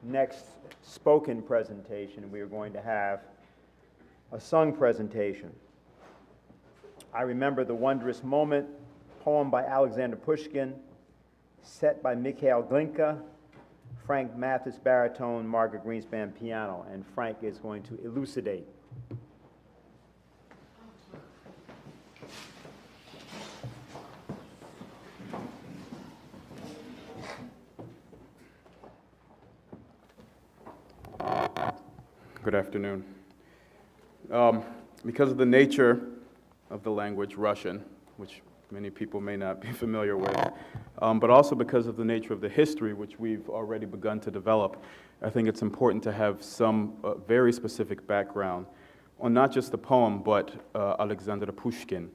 next spoken presentation, we are going to have a sung presentation. I Remember the Wondrous Moment, poem by Alexander Pushkin, set by Mikhail Glinka, Frank Mathis baritone, Margaret Greenspan piano, and Frank is going to elucidate. Good afternoon. Because of the nature of the language Russian, which many people may not be familiar with, but also because of the nature of the history, which we've already begun to develop, I think it's important to have some very specific background on not just the poem, but Alexander Pushkin.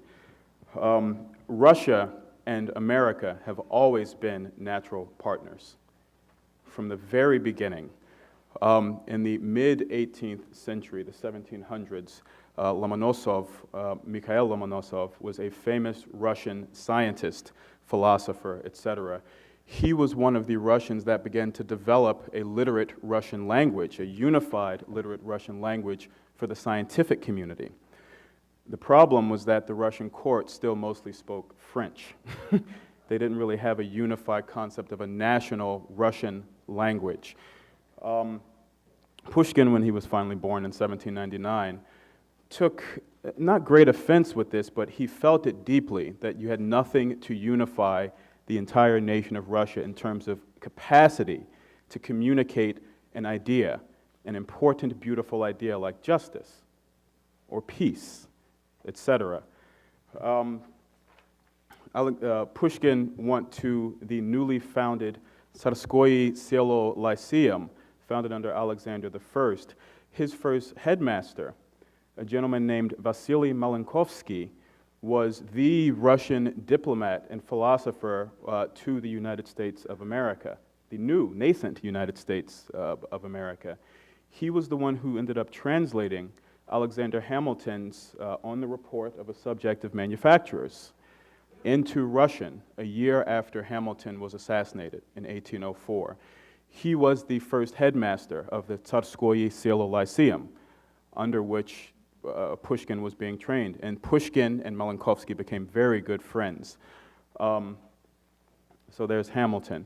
Russia and America have always been natural partners from the very beginning. In the mid-18th century, the 1700s, Mikhail Lomonosov was a famous Russian scientist, philosopher, etc. He was one of the Russians that began to develop a literate Russian language, a unified literate Russian language for the scientific community. The problem was that the Russian court still mostly spoke French. They didn't really have a unified concept of a national Russian language. Pushkin, when he was finally born in 1799, took not great offense with this, but he felt it deeply, that you had nothing to unify the entire nation of Russia in terms of capacity to communicate an idea, an important, beautiful idea like justice or peace, etc. Pushkin went to the newly founded Tsarskoye Selo Lyceum, founded under Alexander I. His first headmaster, a gentleman named Vasily Malenkovsky, was the Russian diplomat and philosopher to the United States of America, the new, nascent United States of America. He was the one who ended up translating Alexander Hamilton's On the Report of a Subject of Manufacturers into Russian a year after Hamilton was assassinated in 1804. He was the first headmaster of the Tsarskoye Selo Lyceum, under which Pushkin was being trained. And Pushkin and Malenkovsky became very good friends. So there's Hamilton.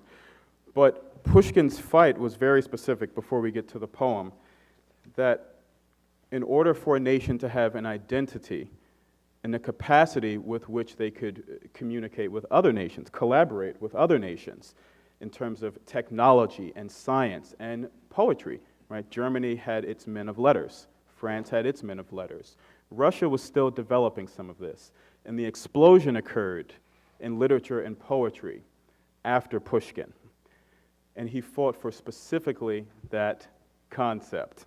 But Pushkin's fight was very specific before we get to the poem, that in order for a nation to have an identity and the capacity with which they could communicate with other nations, collaborate with other nations, in terms of technology and science and poetry, right? Germany had its men of letters. France had its men of letters. Russia was still developing some of this. And the explosion occurred in literature and poetry after Pushkin. And he fought for specifically that concept.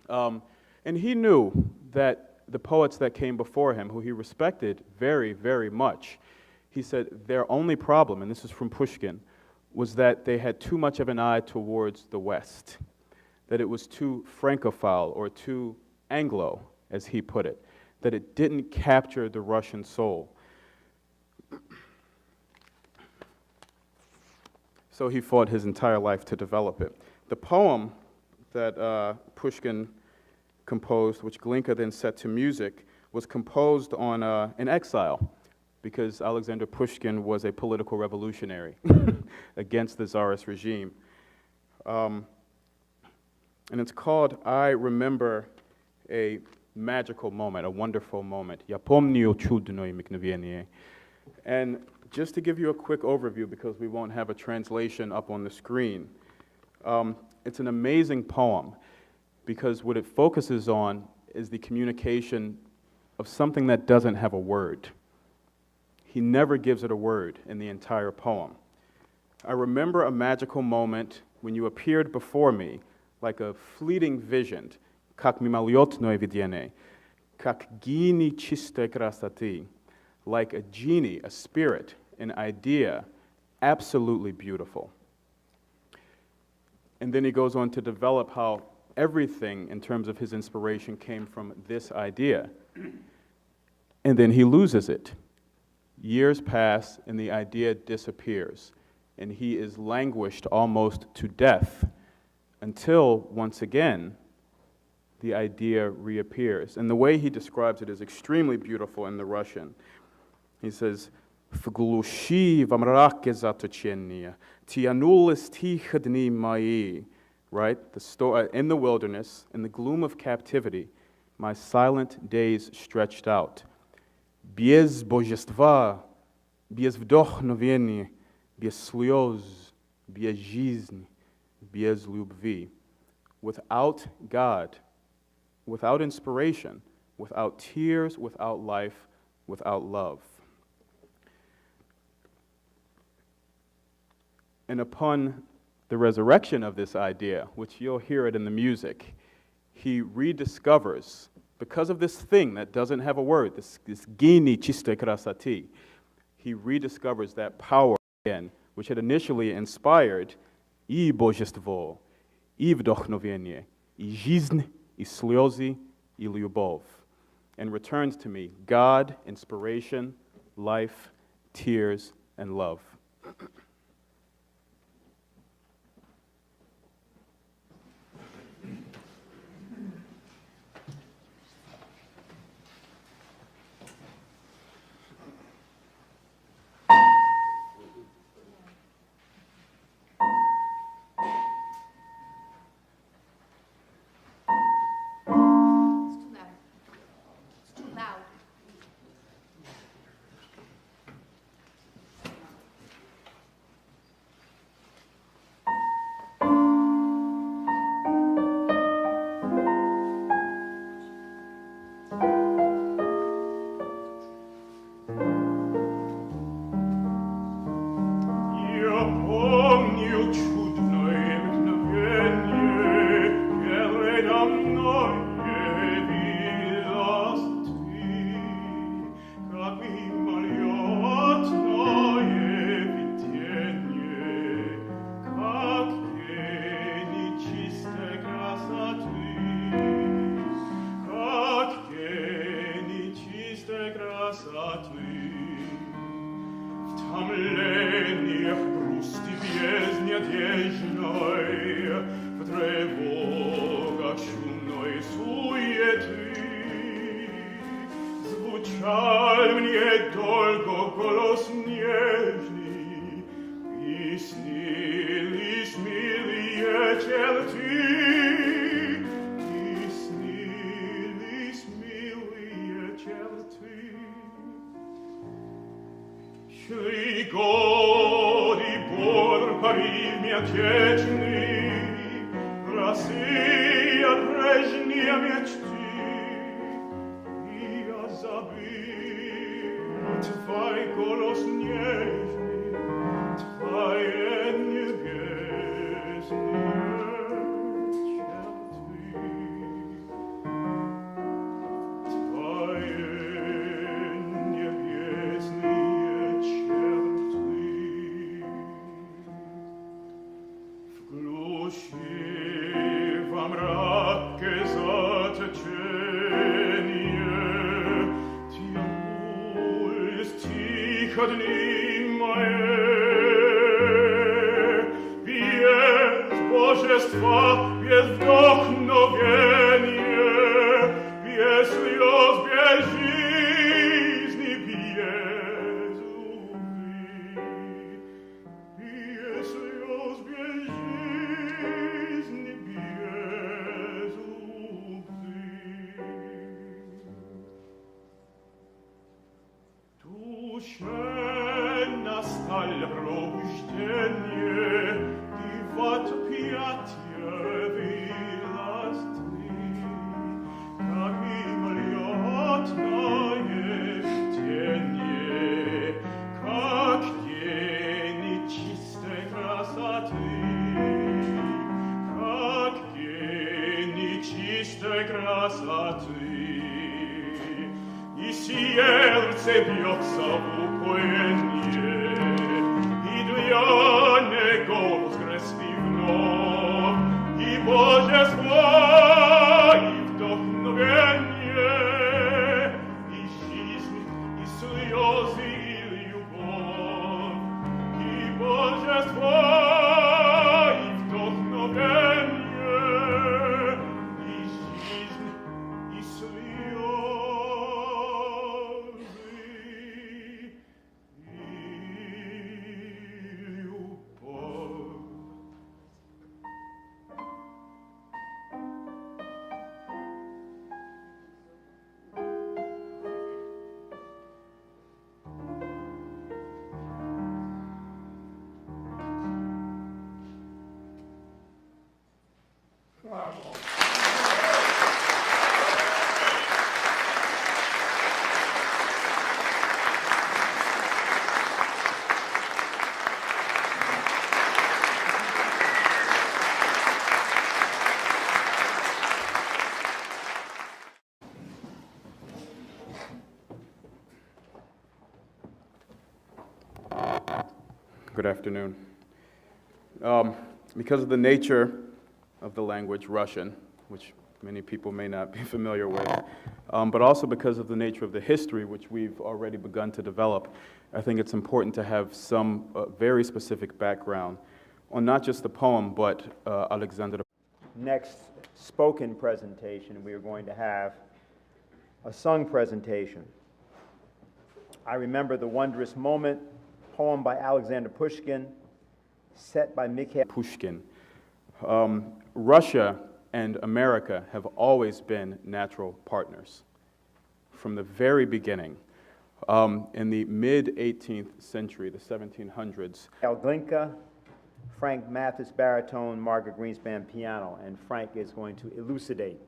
And he knew that the poets that came before him, who he respected very, very much, he said their only problem, and this is from Pushkin, was that they had too much of an eye towards the West, that it was too Francophile or too Anglo, as he put it, that it didn't capture the Russian soul. So he fought his entire life to develop it. The poem that Pushkin composed, which Glinka then set to music, was composed on in exile, because Alexander Pushkin was a political revolutionary against the Tsarist regime. And it's called I Remember a Magical Moment, a Wonderful Moment. Я помню чудное мгновение. And just to give you a quick overview, because we won't have a translation up on the screen, it's an amazing poem, because what it focuses on is the communication of something that doesn't have a word. He never gives it a word in the entire poem. I remember a magical moment when you appeared before me like a fleeting vision, как мимолетное видение, как гений чистой красоты, like a genie, a spirit, an idea, absolutely beautiful. And then he goes on to develop how everything in terms of his inspiration came from this idea. And then he loses it. Years pass and the idea disappears, and he is languished almost to death until, once again, the idea reappears. And the way he describes it is extremely beautiful in the Russian. He says, "В глуши, во мраке заточения, тянулись тихо дни мои." Right? In the wilderness, in the gloom of captivity, my silent days stretched out. Без божества, без вдохновения, без слез, без жизни, без любви. Without God, without inspiration, without tears, without life, without love. And upon the resurrection of this idea, which you'll hear it in the music, he rediscovers, because of this thing that doesn't have a word, this geni чистой красоты, he rediscovers that power again, which had initially inspired и божество, и вдохновение, и жизнь, и слезы, и любовь, and returns to me God, inspiration, life, tears, and love. Божество и вдохновение. Good afternoon. Because of the nature of the language Russian, which many people may not be familiar with, but also because of the nature of the history, which we've already begun to develop, I think it's important to have some very specific background on not just the poem, but Alexander. Next spoken presentation, we are going to have a sung presentation. I Remember the Wondrous Moment, poem by Alexander Pushkin, set by Mikhail. Pushkin. Russia and America have always been natural partners from the very beginning. In the mid-18th century, the 1700s. Glinka, Frank Mathis baritone, Margaret Greenspan piano, and Frank is going to elucidate